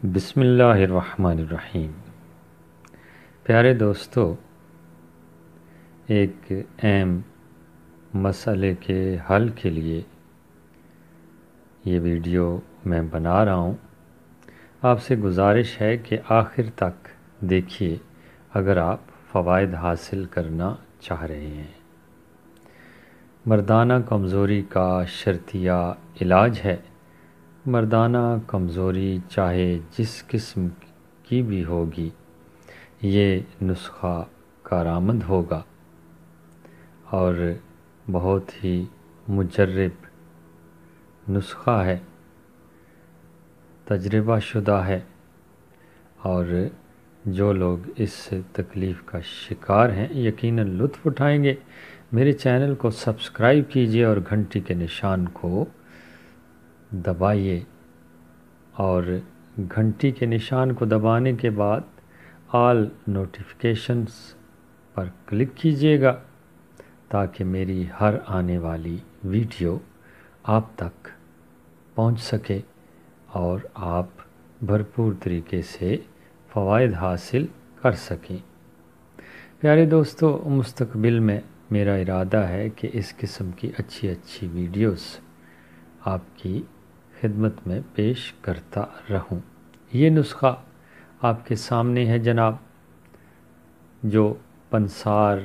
بسم اللہ الرحمن الرحیم۔ پیارے دوستو، ایک اہم مسئلے کے حل کے لیے یہ ویڈیو میں بنا رہا ہوں۔ آپ سے گزارش ہے کہ آخر تک دیکھیے اگر آپ فوائد حاصل کرنا چاہ رہے ہیں۔ مردانہ کمزوری کا شرطیہ علاج ہے۔ مردانہ کمزوری چاہے جس قسم کی بھی ہوگی، یہ نسخہ کارآمد ہوگا اور بہت ہی مجرب نسخہ ہے، تجربہ شدہ ہے، اور جو لوگ اس تکلیف کا شکار ہیں یقیناً لطف اٹھائیں گے۔ میرے چینل کو سبسکرائب کیجیے اور گھنٹی کے نشان کو دبائیے، اور گھنٹی کے نشان کو دبانے کے بعد آل نوٹیفیکیشنز پر کلک کیجیے گا تاکہ میری ہر آنے والی ویڈیو آپ تک پہنچ سکے اور آپ بھرپور طریقے سے فوائد حاصل کر سکیں۔ پیارے دوستو، مستقبل میں میرا ارادہ ہے کہ اس قسم کی اچھی ویڈیوز آپ کی خدمت میں پیش کرتا رہوں۔ یہ نسخہ آپ کے سامنے ہے جناب، جو پنسار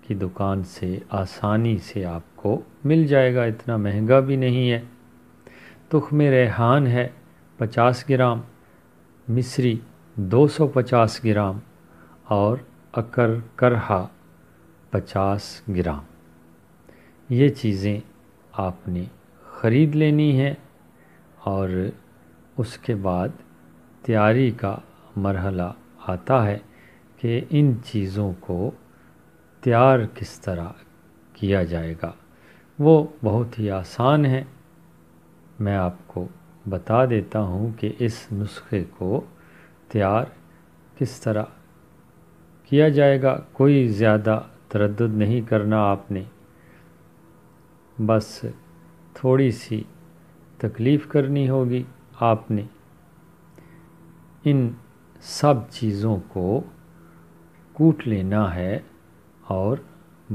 کی دکان سے آسانی سے آپ کو مل جائے گا، اتنا مہنگا بھی نہیں ہے۔ تخم ریحان ہے 50 گرام، مصری 250 گرام اور عقر کرہا 50 گرام۔ یہ چیزیں آپ نے خرید لینی ہیں، اور اس کے بعد تیاری کا مرحلہ آتا ہے کہ ان چیزوں کو تیار کس طرح کیا جائے گا۔ وہ بہت ہی آسان ہے۔ میں آپ کو بتا دیتا ہوں کہ اس نسخے کو تیار کس طرح کیا جائے گا۔ کوئی زیادہ تردد نہیں کرنا آپ نے، بس تھوڑی سی تکلیف کرنی ہوگی۔ آپ نے ان سب چیزوں کو کوٹ لینا ہے اور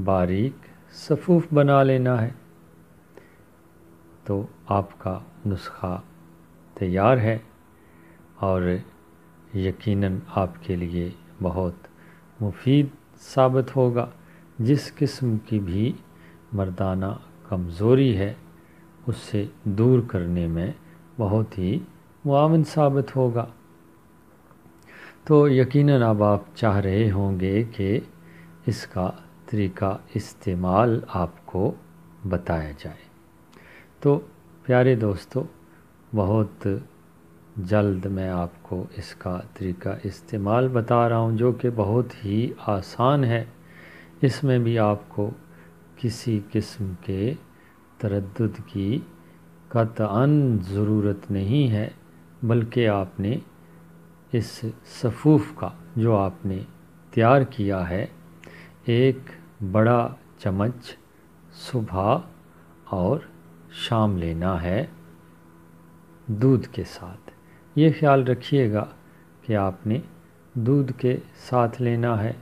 باریک صفوف بنا لینا ہے، تو آپ کا نسخہ تیار ہے اور یقیناً آپ کے لیے بہت مفید ثابت ہوگا۔ جس قسم کی بھی مردانہ کمزوری ہے، اس سے دور کرنے میں بہت ہی معاون ثابت ہوگا۔ تو یقیناً اب آپ چاہ رہے ہوں گے کہ اس کا طریقہ استعمال آپ کو بتایا جائے۔ تو پیارے دوستو، بہت جلد میں آپ کو اس کا طریقہ استعمال بتا رہا ہوں، جو کہ بہت ہی آسان ہے۔ اس میں بھی آپ کو کسی قسم کے تردد کی قطعاً ضرورت نہیں ہے، بلکہ آپ نے اس صفوف کا جو آپ نے تیار کیا ہے، ایک بڑا چمچ صبح اور شام لینا ہے دودھ کے ساتھ۔ یہ خیال رکھیے گا کہ آپ نے دودھ کے ساتھ لینا ہے۔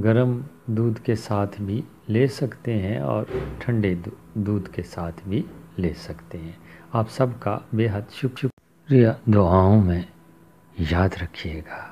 گرم دودھ کے ساتھ بھی لے سکتے ہیں اور ٹھنڈے دودھ کے ساتھ بھی لے سکتے ہیں۔ آپ سب کا بے حد شکریہ، دعاؤں میں یاد رکھیے گا۔